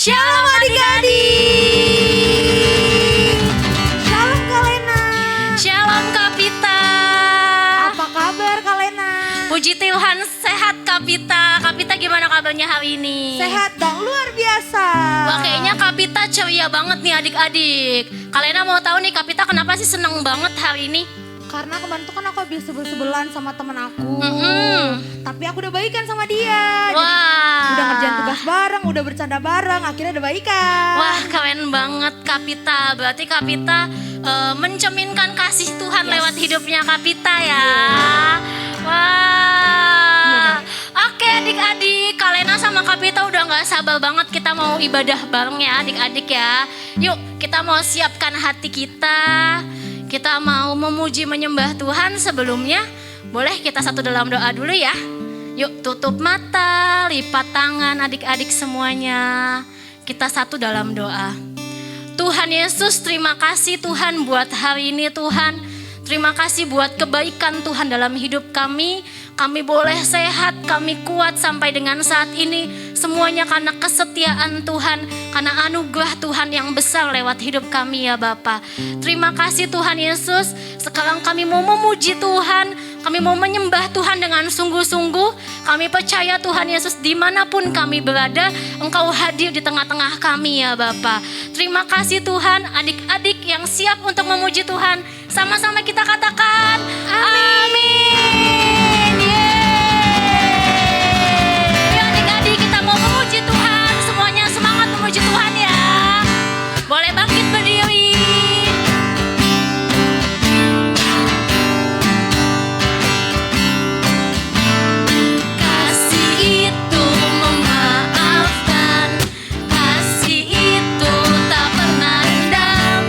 Shalom adik-adik. Shalom Kak Lena. Shalom Kak Pita. Apa kabar Kak Lena? Puji Tuhan sehat Kak Pita. Kak Pita gimana kabarnya hari ini? Sehat dong, luar biasa. Wah kayaknya Kak Pita ceria banget nih adik-adik. Kak Lena mau tahu nih Kak Pita kenapa sih seneng banget hari ini? Karena kemarin tuh kan aku habis sebel-sebelan sama temen aku. Tapi aku udah baikan sama dia. Wah. Jadi udah ngerjain tugas bareng, udah bercanda bareng, akhirnya udah baikan. Wah keren banget Kak Pita. Berarti Kak Pita mencerminkan kasih Tuhan lewat hidupnya Kak Pita ya. Wah. Oke adik-adik, Kak Lena sama Kak Pita udah gak sabar banget kita mau ibadah bareng ya adik-adik ya. Yuk kita mau siapkan hati kita. Kita mau memuji menyembah Tuhan. Sebelumnya boleh kita satu dalam doa dulu ya. Yuk tutup mata, lipat tangan adik-adik semuanya. Kita satu dalam doa. Tuhan Yesus, terima kasih Tuhan buat hari ini Tuhan. Terima kasih buat kebaikan Tuhan dalam hidup kami. Kami boleh sehat, kami kuat sampai dengan saat ini. Semuanya karena kesetiaan Tuhan, karena anugerah Tuhan yang besar lewat hidup kami ya Bapa. Terima kasih Tuhan Yesus. Sekarang kami mau memuji Tuhan, kami mau menyembah Tuhan dengan sungguh-sungguh. Kami percaya Tuhan Yesus dimanapun kami berada, Engkau hadir di tengah-tengah kami ya Bapa. Terima kasih Tuhan, adik-adik yang siap untuk memuji Tuhan. Sama-sama kita katakan, amin. Yeay. Yuk adik-adik kita mau memuji Tuhan. Semuanya semangat memuji Tuhan ya. Boleh bangkit berdiri. Kasih itu memaafkan, kasih itu tak pernah dendam,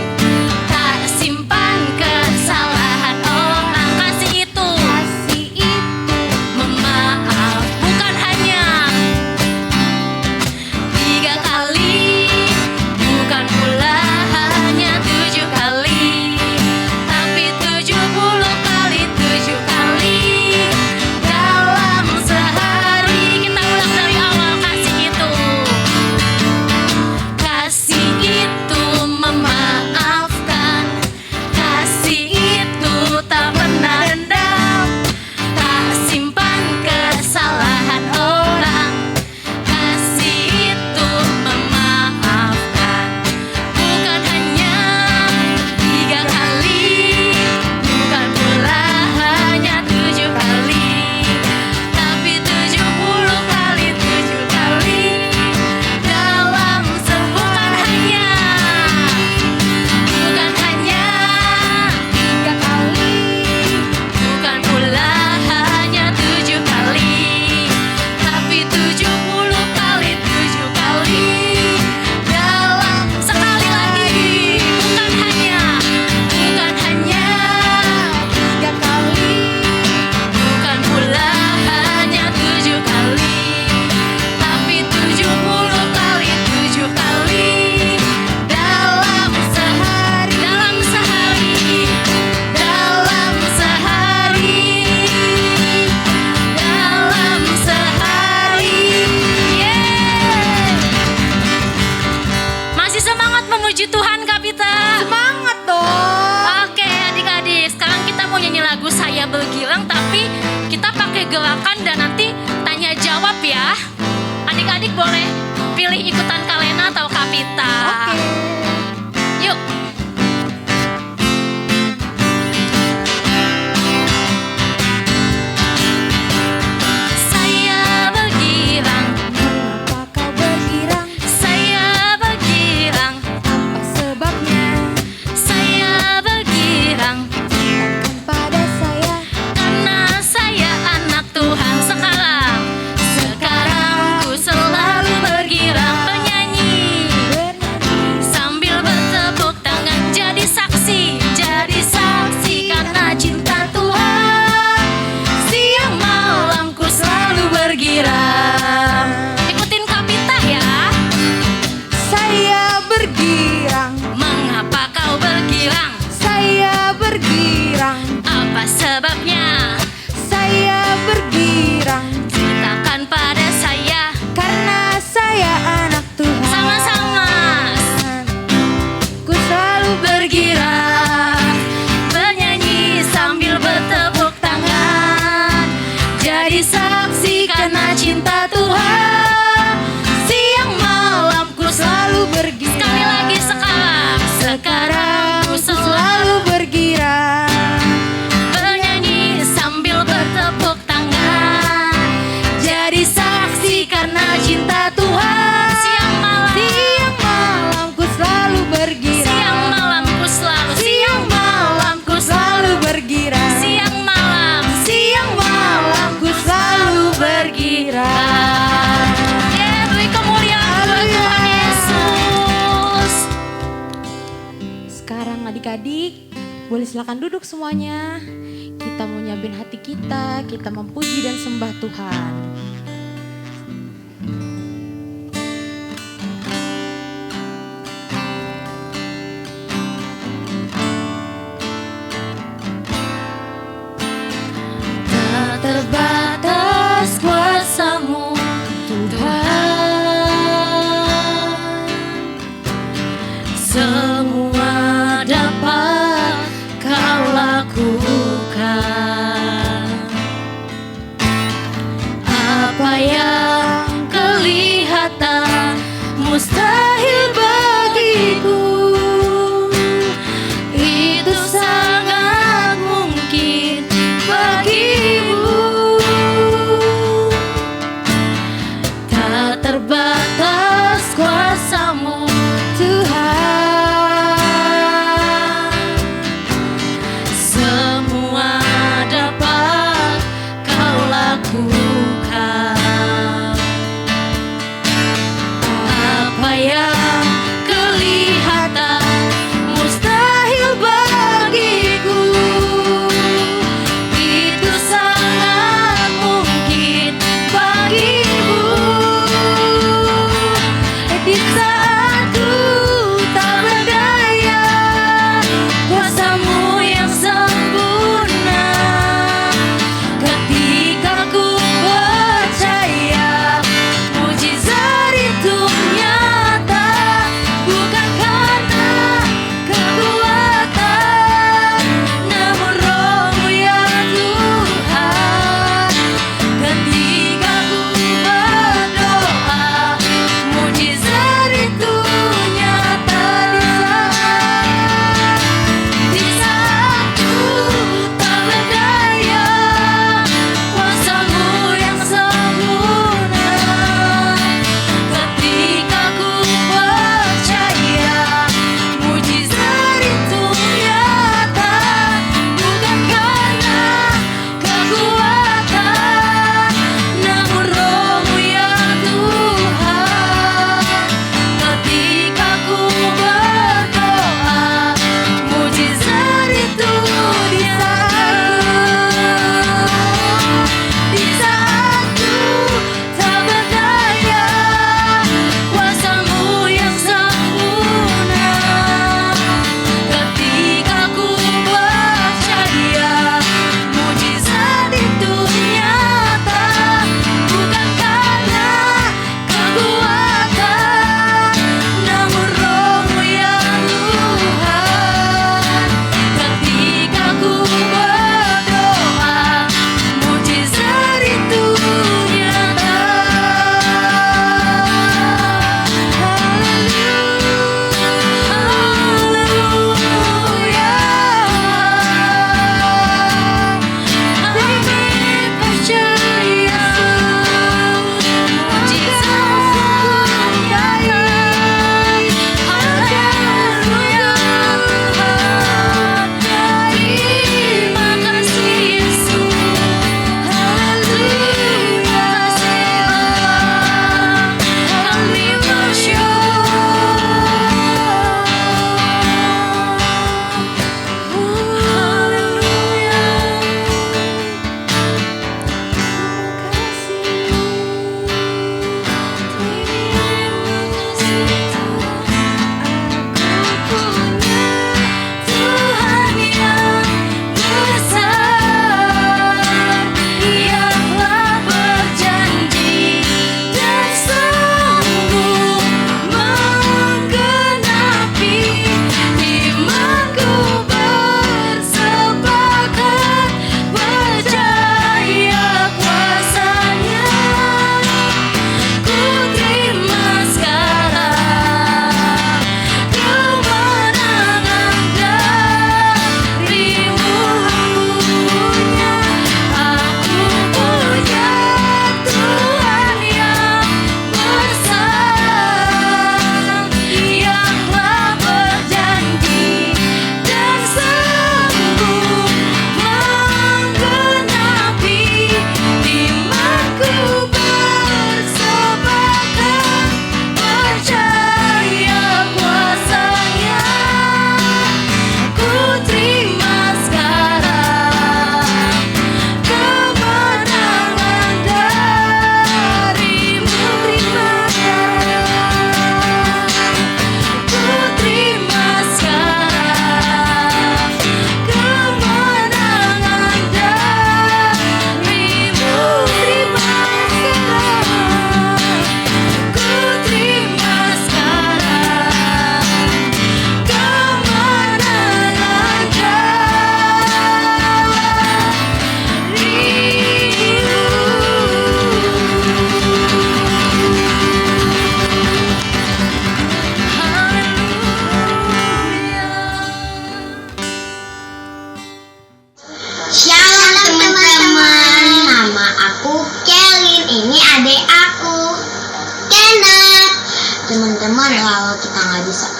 tak simpan kesalahan orang. Kasih itu memaaf, bukan hanya 3 kali, bukan pula hanya 7 kali, tapi 70 kali 7 kali dalam sehari. Kita ulang dari awal. Kasih itu memaafkan, kasih itu tak pernah dendam, tak simpan kesalahan orang. Kasih itu memaafkan, bukan hanya 3 kali, bukan pula hanya 7 kali, tapi 70 kali 7 kali dalam bukan hanya 3 kali, bukan pula hanya 7 kali, tapi 70 kali 7 kali dalam sekali lagi. Bukan hanya 3 kali, bukan pula hanya 7 kali, tapi 70 kali 7 kali dalam sehari, dalam sehari, dalam sehari, dalam sehari. Yeay. Masih semangat memuji Tuhan Kak Pita? Semangat dong. Oke adik-adik, sekarang kita mau nyanyi lagu Saya Bergilang, tapi kita pakai gerakan dan nanti tanya jawab ya. Adik-adik boleh pilih ikutan Kak Lena atau Kak Pita. Yuk. Saya bergirang, Mengapa kau bergirang? saya bergirang, Apa sebabnya? saya bergirang, Pada saya. karena saya anak Tuhan. Sekarang ku selalu bergirang, bernyanyi. bergirak, bernyanyi sambil bertepuk tangan, jadi saksi karena cinta Tuhan. Siang malam ku selalu bergirak. Sekali lagi sekarang ku selalu bergirak, bernyanyi sambil bertepuk tangan, jadi saksi karena cinta Tuhan. Siang malam ku selalu bergirak. Siang malam ku selalu bergirak. Siang malam ku selalu bergirak. Ya, beri kemuliaan buat Tuhan Yesus. Sekarang adik-adik boleh silakan duduk semuanya. Kita mau nyiapin hati kita memuji dan sembah Tuhan. Tak terbatas kuasa-Mu Tuhan, semua dapat Kau lakukan.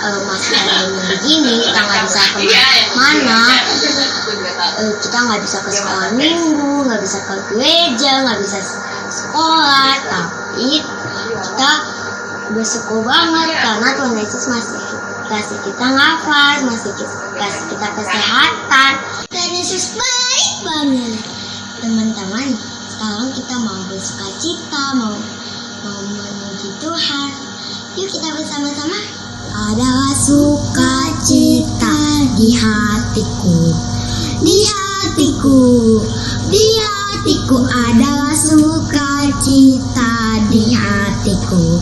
masih pandemi begini, kita nggak bisa kemana, kita nggak bisa ke sekolah minggu, nggak bisa ke gereja, nggak bisa sekolah, tapi kita bersyukur banget karena Tuhan Yesus masih kasih kita nafas, masih kasih kita kesehatan. Tuhan Yesus baik banget. Teman-teman, sekarang kita mau bersukacita, mau memuji Tuhan. Yuk kita bersama-sama. Adalah sukacita di hatiku, di hatiku, di hatiku adalah sukacita di hatiku,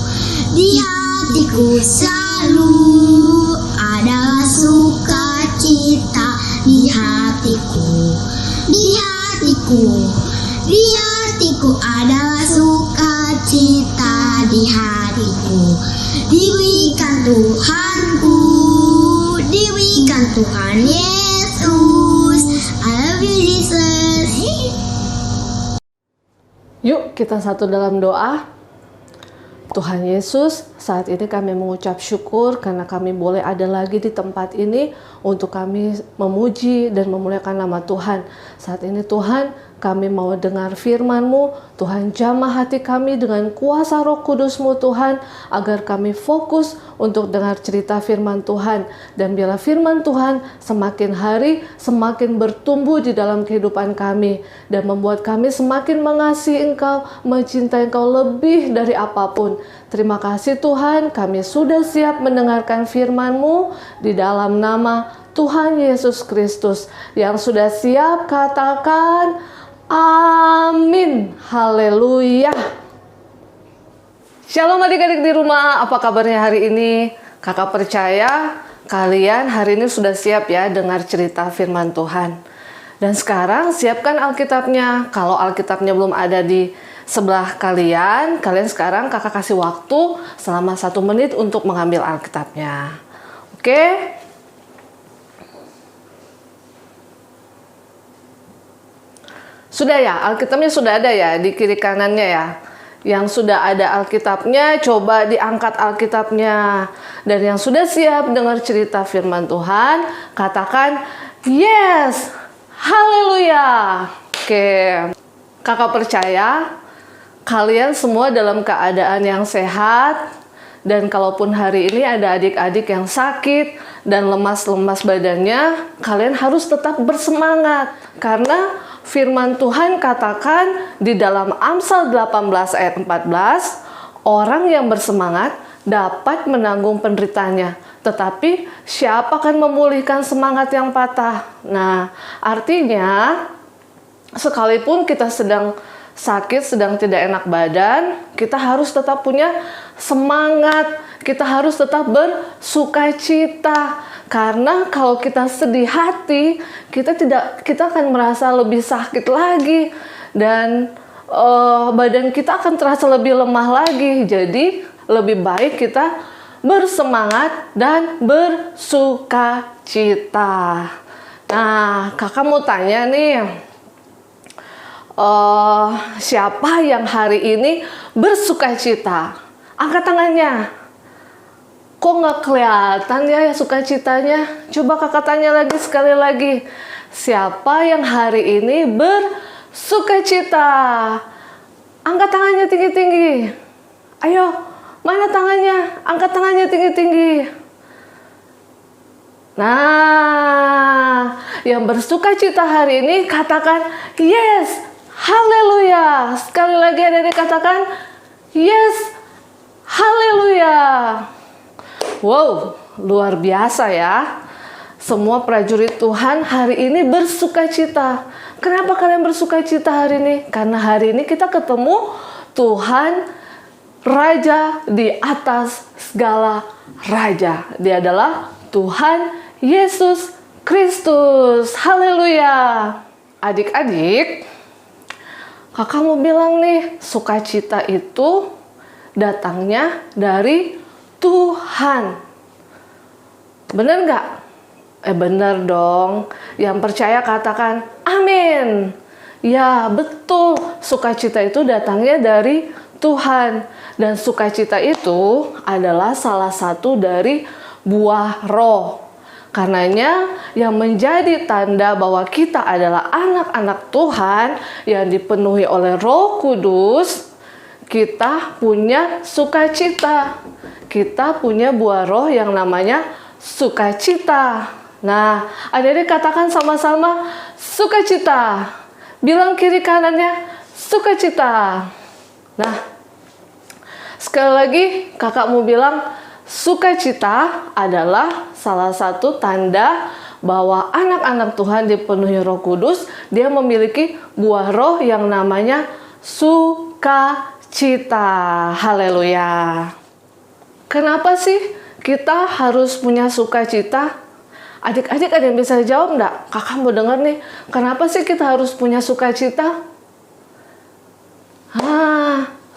di hatiku selalu adalah sukacita di hatiku, di hatiku, di hatiku adalah sukacita di hatiku. Diberikan Tuhanku, diberikan Tuhan Yesus. I love you Jesus. Yuk kita satu dalam doa. Tuhan Yesus, saat ini kami mengucap syukur karena kami boleh ada lagi di tempat ini untuk kami memuji dan memuliakan nama Tuhan. Saat ini Tuhan, kami mau dengar firman-Mu. Tuhan, jamah hati kami dengan kuasa Roh Kudus-Mu Tuhan, agar kami fokus untuk dengar cerita firman Tuhan. Dan biarlah firman Tuhan semakin hari semakin bertumbuh di dalam kehidupan kami dan membuat kami semakin mengasihi Engkau, mencintai Engkau lebih dari apapun. Terima kasih Tuhan, kami sudah siap mendengarkan firman-Mu di dalam nama Tuhan Yesus Kristus. Yang sudah siap katakan amin. Haleluya. Shalom adik-adik di rumah, apa kabarnya hari ini? Kakak percaya kalian hari ini sudah siap ya dengar cerita firman Tuhan. Dan sekarang siapkan Alkitabnya. Kalau Alkitabnya belum ada di sebelah kalian sekarang kakak kasih waktu selama 1 menit untuk mengambil Alkitabnya. Oke? Sudah ya, Alkitabnya sudah ada ya di kiri kanannya ya. Yang sudah ada Alkitabnya, coba diangkat Alkitabnya. Dan yang sudah siap dengar cerita firman Tuhan, katakan yes, haleluya. Oke, kakak percaya kalian semua dalam keadaan yang sehat. Dan kalaupun hari ini ada adik-adik yang sakit dan lemas-lemas badannya, kalian harus tetap bersemangat. Karena firman Tuhan katakan di dalam Amsal 18 ayat 14, orang yang bersemangat dapat menanggung penderitaannya. Tetapi siapa akan memulihkan semangat yang patah? Nah, artinya sekalipun kita sedang sakit, sedang tidak enak badan, kita harus tetap punya semangat, kita harus tetap bersukacita. Karena kalau kita sedih hati, kita akan merasa lebih sakit lagi dan badan kita akan terasa lebih lemah lagi. Jadi lebih baik kita bersemangat dan bersukacita. Nah, kakak mau tanya nih, siapa yang hari ini bersukacita? Angkat tangannya. Kok nggak kelihatan ya sukacitanya? Coba kakak tanya lagi sekali lagi. Siapa yang hari ini bersukacita? Angkat tangannya tinggi-tinggi. Ayo, mana tangannya? Angkat tangannya tinggi-tinggi. Nah, yang bersukacita hari ini katakan yes, haleluya. Sekali lagi ada dikatakan yes, haleluya. Wow, luar biasa ya. Semua prajurit Tuhan hari ini bersukacita. Kenapa kalian bersukacita hari ini? Karena hari ini kita ketemu Tuhan Raja di atas segala raja. Dia adalah Tuhan Yesus Kristus. Haleluya. Adik-adik, kakak mau bilang nih, sukacita itu datangnya dari Tuhan. Bener nggak? Bener dong. Yang percaya katakan amin. Ya betul, sukacita itu datangnya dari Tuhan. Dan sukacita itu adalah salah satu dari buah roh. Karenanya yang menjadi tanda bahwa kita adalah anak-anak Tuhan yang dipenuhi oleh Roh Kudus, kita punya sukacita. Kita punya buah roh yang namanya sukacita. Nah, adik-adik katakan sama-sama sukacita. Bilang kiri kanannya sukacita. Nah, sekali lagi kakak mau bilang sukacita adalah salah satu tanda bahwa anak-anak Tuhan dipenuhi Roh Kudus. Dia memiliki buah roh yang namanya sukacita. Haleluya. Kenapa sih kita harus punya sukacita? Adik-adik ada yang bisa jawab enggak? Kakak mau dengar nih. Kenapa sih kita harus punya sukacita?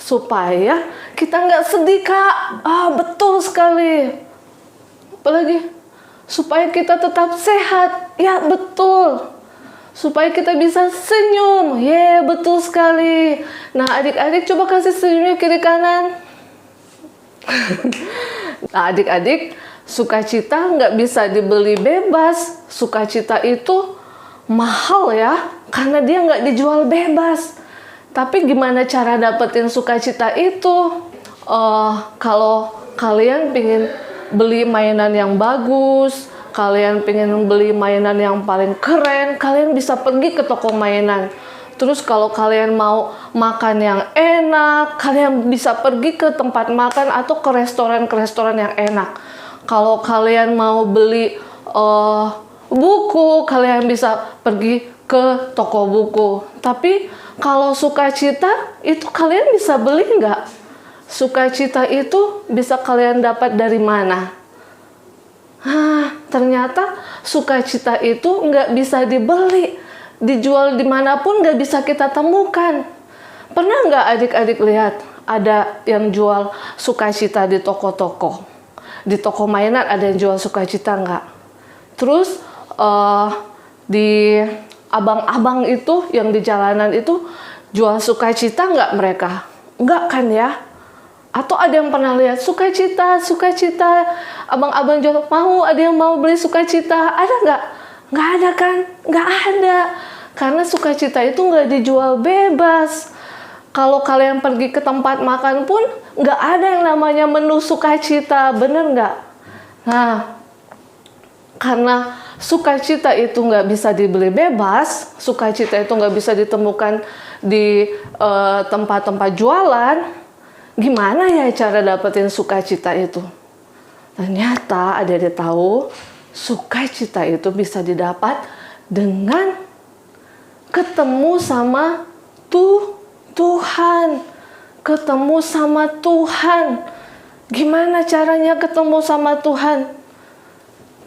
Supaya kita nggak sedih, Kak. Betul sekali. Apalagi supaya kita tetap sehat. Ya, betul. Supaya kita bisa senyum. Betul sekali. Nah, adik-adik coba kasih senyumnya kiri kanan. Nah, adik-adik, sukacita nggak bisa dibeli bebas. Sukacita itu mahal ya, karena dia nggak dijual bebas. Tapi gimana cara dapetin sukacita itu? Kalau kalian pengen beli mainan yang bagus, kalian pengen beli mainan yang paling keren, kalian bisa pergi ke toko mainan. Terus kalau kalian mau makan yang enak, kalian bisa pergi ke tempat makan atau ke restoran yang enak. Kalau kalian mau beli buku, kalian bisa pergi ke toko buku. Tapi kalau sukacita itu kalian bisa beli nggak? Sukacita itu bisa kalian dapat dari mana? Ternyata sukacita itu nggak bisa dibeli. Dijual dimanapun nggak bisa kita temukan. Pernah nggak adik-adik lihat ada yang jual sukacita di toko-toko? Di toko mainan ada yang jual sukacita nggak? Terus di abang-abang itu yang di jalanan itu jual sukacita nggak mereka? Nggak kan ya? Atau ada yang pernah lihat sukacita, abang-abang jual, ada yang mau beli sukacita? Ada nggak? Nggak ada kan? Nggak ada. Karena sukacita itu nggak dijual bebas. Kalau kalian pergi ke tempat makan pun nggak ada yang namanya menu sukacita, bener nggak? Nah, karena sukacita itu nggak bisa dibeli bebas, sukacita itu nggak bisa ditemukan di tempat-tempat jualan, gimana ya cara dapetin sukacita itu? Ternyata adik-adik tahu, sukacita itu bisa didapat dengan ketemu sama Tuhan. Ketemu sama Tuhan. Gimana caranya ketemu sama Tuhan?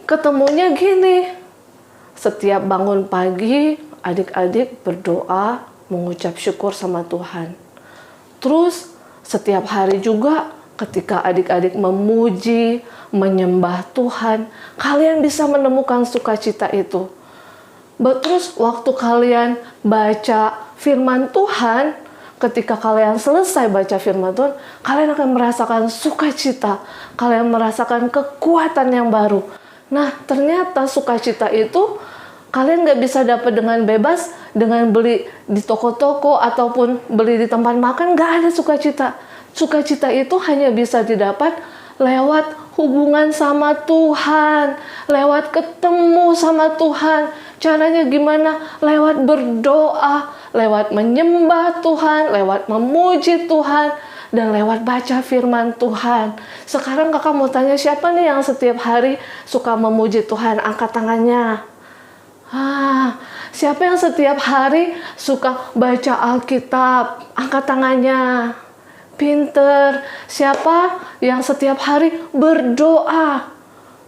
Ketemunya gini. Setiap bangun pagi, adik-adik berdoa, mengucap syukur sama Tuhan. Terus setiap hari juga ketika adik-adik memuji, menyembah Tuhan, kalian bisa menemukan sukacita itu. Terus waktu kalian baca firman Tuhan, ketika kalian selesai baca firman Tuhan, kalian akan merasakan sukacita, kalian merasakan kekuatan yang baru. Nah, ternyata sukacita itu kalian gak bisa dapat dengan bebas, dengan beli di toko-toko ataupun beli di tempat makan, gak ada sukacita. Sukacita itu hanya bisa didapat lewat hubungan sama Tuhan, lewat ketemu sama Tuhan. Caranya gimana? Lewat berdoa, lewat menyembah Tuhan, lewat memuji Tuhan, dan lewat baca firman Tuhan. Sekarang kakak mau tanya, siapa nih yang setiap hari suka memuji Tuhan? Angkat tangannya. Siapa yang setiap hari suka baca Alkitab? Angkat tangannya. Pinter. Siapa yang setiap hari berdoa?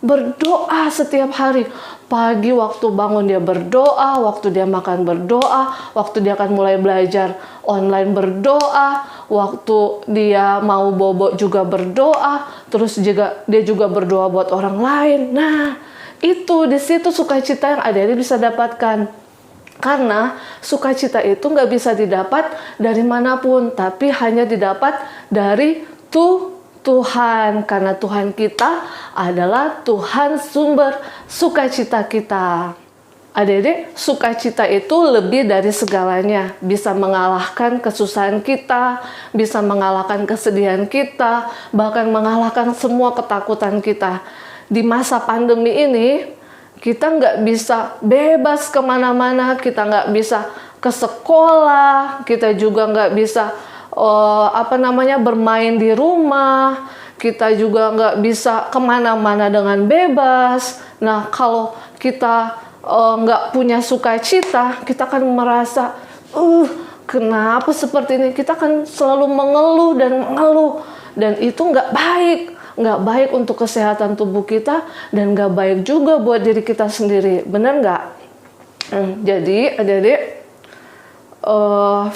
Berdoa setiap hari. Pagi waktu bangun dia berdoa, waktu dia makan berdoa, waktu dia akan mulai belajar online berdoa, waktu dia mau bobo juga berdoa, terus dia juga berdoa buat orang lain. Nah, itu di situ sukacita yang adik-adik bisa dapatkan. Karena sukacita itu nggak bisa didapat dari manapun, tapi hanya didapat dari Tuhan, karena Tuhan kita adalah Tuhan sumber sukacita kita. Adik-adik, sukacita itu lebih dari segalanya. Bisa mengalahkan kesusahan kita, bisa mengalahkan kesedihan kita, bahkan mengalahkan semua ketakutan kita. Di masa pandemi ini, kita nggak bisa bebas kemana-mana, kita nggak bisa ke sekolah, kita juga nggak bisa bermain di rumah, kita juga nggak bisa kemana-mana dengan bebas. Nah, kalau kita nggak punya sukacita, kita akan merasa, kenapa seperti ini? Kita akan selalu mengeluh, dan itu nggak baik untuk kesehatan tubuh kita, dan nggak baik juga buat diri kita sendiri, benar nggak? Jadi adik-adik,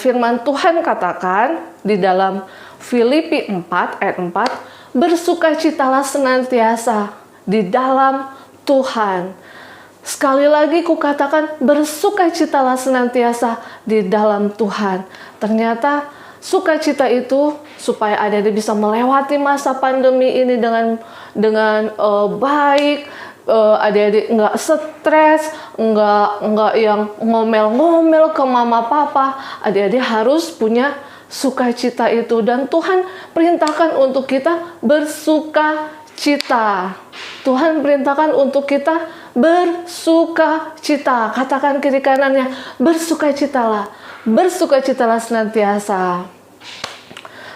firman Tuhan katakan di dalam Filipi 4 ayat 4, bersukacitalah senantiasa di dalam Tuhan. Sekali lagi kukatakan, bersukacitalah senantiasa di dalam Tuhan. Ternyata sukacita itu supaya adik-adik bisa melewati masa pandemi ini dengan baik, adik-adik nggak stres, nggak yang ngomel-ngomel ke mama papa. Adik-adik harus punya sukacita itu, dan Tuhan perintahkan untuk kita bersukacita. Tuhan perintahkan untuk kita bersukacita. Katakan kiri kanannya, bersukacitalah. Bersukacitalah senantiasa.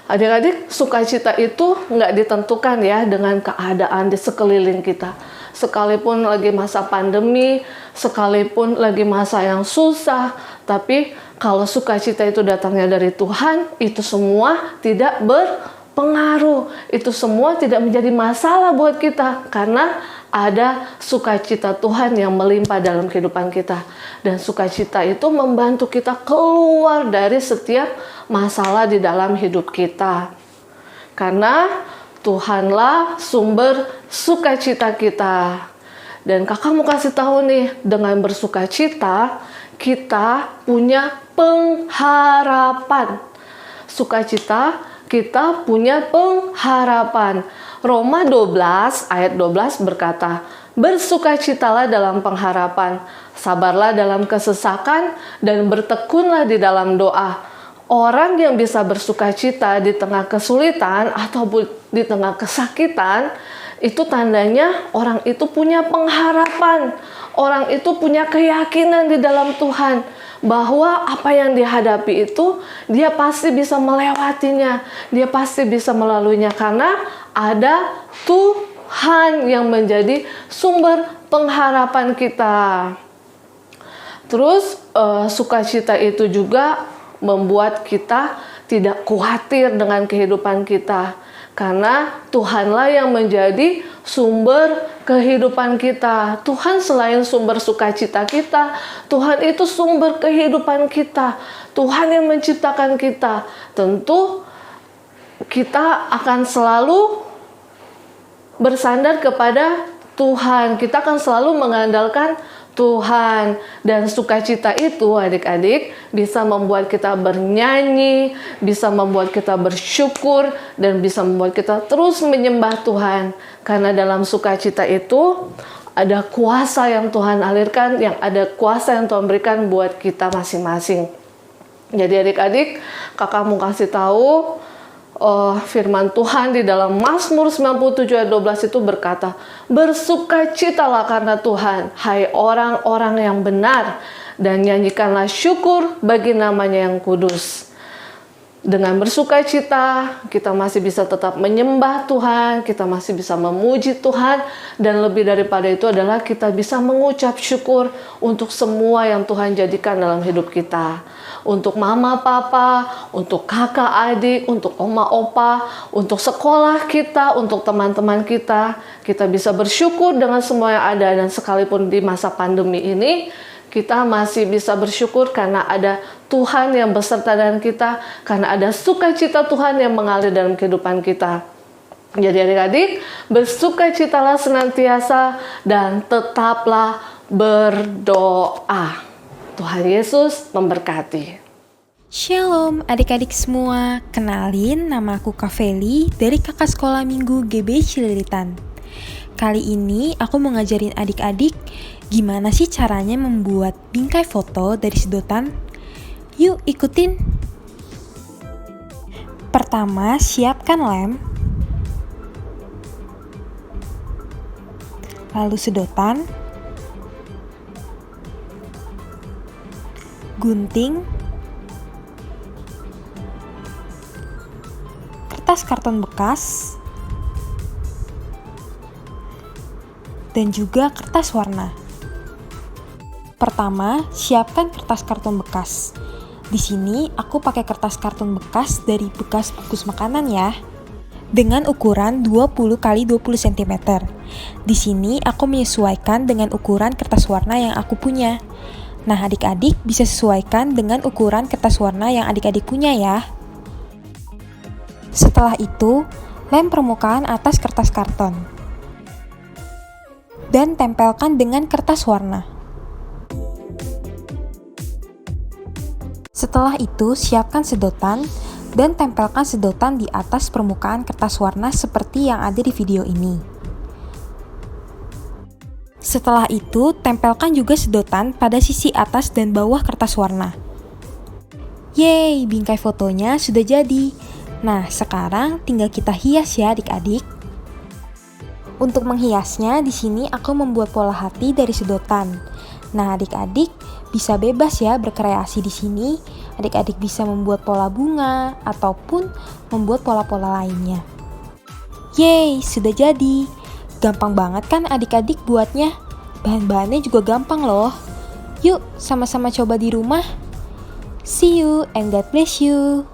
Adik-adik, sukacita itu nggak ditentukan ya dengan keadaan di sekeliling kita. Sekalipun lagi masa pandemi, sekalipun lagi masa yang susah, tapi kalau sukacita itu datangnya dari Tuhan, itu semua tidak berpengaruh. Itu semua tidak menjadi masalah buat kita, karena ada sukacita Tuhan yang melimpah dalam kehidupan kita. Dan sukacita itu membantu kita keluar dari setiap masalah di dalam hidup kita. Karena Tuhanlah sumber sukacita kita. Dan kakak mau kasih tahu nih, dengan bersukacita kita punya pengharapan. Sukacita kita punya pengharapan. Roma 12 ayat 12 berkata, bersukacitalah dalam pengharapan, sabarlah dalam kesesakan, dan bertekunlah di dalam doa. Orang yang bisa bersukacita di tengah kesulitan atau di tengah kesakitan, itu tandanya orang itu punya pengharapan. Orang itu punya keyakinan di dalam Tuhan, bahwa apa yang dihadapi itu dia pasti bisa melewatinya, dia pasti bisa melaluinya, karena ada Tuhan yang menjadi sumber pengharapan kita. Terus sukacita itu juga membuat kita tidak khawatir dengan kehidupan kita, karena Tuhanlah yang menjadi sumber kehidupan kita. Tuhan selain sumber sukacita kita, Tuhan itu sumber kehidupan kita. Tuhan yang menciptakan kita. Tentu kita akan selalu bersandar kepada Tuhan. Kita akan selalu mengandalkan Tuhan. Dan sukacita itu adik-adik bisa membuat kita bernyanyi, bisa membuat kita bersyukur, dan bisa membuat kita terus menyembah Tuhan. Karena dalam sukacita itu ada kuasa yang Tuhan alirkan, yang ada kuasa yang Tuhan berikan buat kita masing-masing. Jadi adik-adik, kakak mau kasih tahu firman Tuhan di dalam Mazmur 97 ayat 12 itu berkata, bersukacitalah karena Tuhan, hai orang-orang yang benar, dan nyanyikanlah syukur bagi namanya yang kudus. Dengan bersukacita, kita masih bisa tetap menyembah Tuhan, kita masih bisa memuji Tuhan, dan lebih daripada itu adalah kita bisa mengucap syukur untuk semua yang Tuhan jadikan dalam hidup kita. Untuk mama, papa, untuk kakak, adik, untuk oma, opa, untuk sekolah kita, untuk teman-teman kita. Kita bisa bersyukur dengan semua yang ada, dan sekalipun di masa pandemi ini, kita masih bisa bersyukur karena ada Tuhan yang beserta dengan kita, karena ada sukacita Tuhan yang mengalir dalam kehidupan kita. Jadi adik-adik, bersukacitalah senantiasa dan tetaplah berdoa. Tuhan Yesus memberkati. Shalom adik-adik semua, kenalin nama aku Kak Feli dari kakak sekolah minggu GB Cililitan. Kali ini aku mau ngajarin adik-adik gimana sih caranya membuat bingkai foto dari sedotan. Yuk ikutin. Pertama, siapkan lem, lalu sedotan, gunting, kertas karton bekas, dan juga kertas warna. Pertama, siapkan kertas karton bekas. Di sini aku pakai kertas karton bekas dari bekas bungkus makanan ya. Dengan ukuran 20 x 20 cm. Di sini aku menyesuaikan dengan ukuran kertas warna yang aku punya. Nah, adik-adik bisa sesuaikan dengan ukuran kertas warna yang adik-adik punya ya. Setelah itu, lem permukaan atas kertas karton. Dan tempelkan dengan kertas warna. Setelah itu, siapkan sedotan dan tempelkan sedotan di atas permukaan kertas warna seperti yang ada di video ini. Setelah itu, tempelkan juga sedotan pada sisi atas dan bawah kertas warna. Yeay, bingkai fotonya sudah jadi. Nah, sekarang tinggal kita hias ya adik-adik. Untuk menghiasnya, di sini aku membuat pola hati dari sedotan. Nah, adik-adik bisa bebas ya berkreasi di sini. Adik-adik bisa membuat pola bunga ataupun membuat pola-pola lainnya. Yeay, sudah jadi. Gampang banget kan adik-adik buatnya? Bahan-bahannya juga gampang loh. Yuk, sama-sama coba di rumah. See you and God bless you.